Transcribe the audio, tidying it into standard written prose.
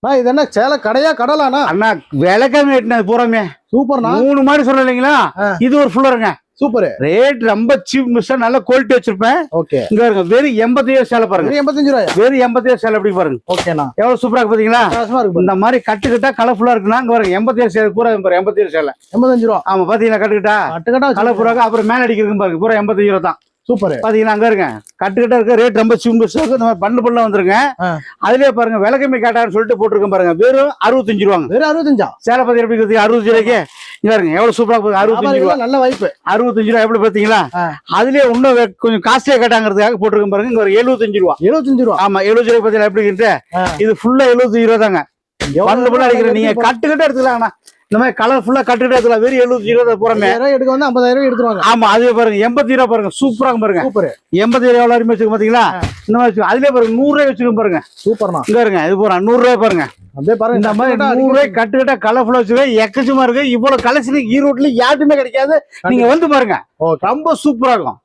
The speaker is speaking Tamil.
இது என்ன சேலை கடையா கடலானா? அண்ணா விளக்கமே எட்டினது பூராமே சூப்பர்ண்ணா. 3 மாடி சொல்ல இல்லைங்களா? இது ஒரு ஃபுல்லருங்க. சூப்பர். ரேட் ரொம்ப சீப் மிஸ்டா, நல்ல குவாலிட்டி வச்சிருப்பேன். ஓகே. இங்க பாருங்க, வெறும் 85 சேலை பாருங்க. 85 ரூபாயா? வெறும் 85 சேலை எப்படி பாருங்க. ஓகேண்ணா. எவ்வளவு சூப்பரா இருக்கு பாத்தீங்களா? இருக்கு. இந்த மாதிரி கட்டுக்கிட்டா கலர்ஃபுல்லா இருக்குன்னா இங்க பாருங்க 87 சேலை பூரா பாருங்க 87 சேலை 85 ரூபா. ஆமா பாத்தீங்களா? கட்டுக்கிட்டா கலர்ஃபுல்லா அப்புறம் மேல அடிக்கிறதுக்கு பாருங்க பூரா 85 ரூபா தான். சூப்பர். பாத்தீங்கன்னா அங்க இருங்க கட்டுக்கிட்ட இருக்க ரேட் ரொம்ப சீப் மிஸ்டா இருக்கு. இந்த மாதிரி பண்ணு பண்ணல வந்துருங்க. அதுலயே பாருங்க விளக்கமே கேட்டான்னு சொல்லிட்டு போட்டுருக்கேன் பாருங்க. வெறும் 65 ரூபாங்க. வெறும் 65. சேலை பத்தி எப்படி இருக்கு? 60 ரூபாய்க்கு இங்க பாருங்க எவ்வளவு சூப்பரா போகுது. 65 ரூபா நல்ல வாய்ப்பு. 65 ரூபா எப்படி பாத்தீங்களா? அதுலயே இன்னும் கொஞ்சம் காஸ்ட்லியா கேட்டாங்கிறதுக்காக போட்டுருக்கேன் பாருங்க. இங்க ஒரு 75 ரூபா. 75 ரூபா. ஆமா 75 ரூபாய் பாத்தீங்களா எப்படி இருக்கு? இது ஃபுல்லா 75 ரூபா தாங்க. பண்ணு பண்ண அடிக்கிறேன். நீங்க கட்டுக்கிட்ட எடுத்துக்கலாம்ண்ணா. இந்த மாதிரி கலர்ஃபுல்லா கட்டுக்கிட்ட எடுத்துக்கலாம். வெறும் 75 ரூபா போறமே எடுக்க வந்து 50,000 எடுத்துருவாங்க. ஆமா அதே பாருங்க 80 ரூபா பாருங்க. சூப்பரா பாருங்க. சூப்பர். 80 ரூபா எவ்வளவு வச்சுக்க பாத்தீங்களா? இந்த மாதிரி அதுலயே பாருங்க 100 ரூபாய் வச்சுக்க பாருங்க. சூப்பர்ண்ணா. இங்க பாருங்க இது போறா 100 ரூபாய் பாருங்க. அப்படியே பாருங்க இந்த மாதிரி 100 ரூபாய் கட்டுக்கிட்ட கலர்ஃபுல்லா வச்சுக்க எக்கச்சமா இருக்கு. இவ்வளவு கலெக்ஷன் ஈரோட்ல யாருக்குமே கிடைக்காது. நீங்க வந்து பாருங்க ரொம்ப சூப்பரா இருக்கும்.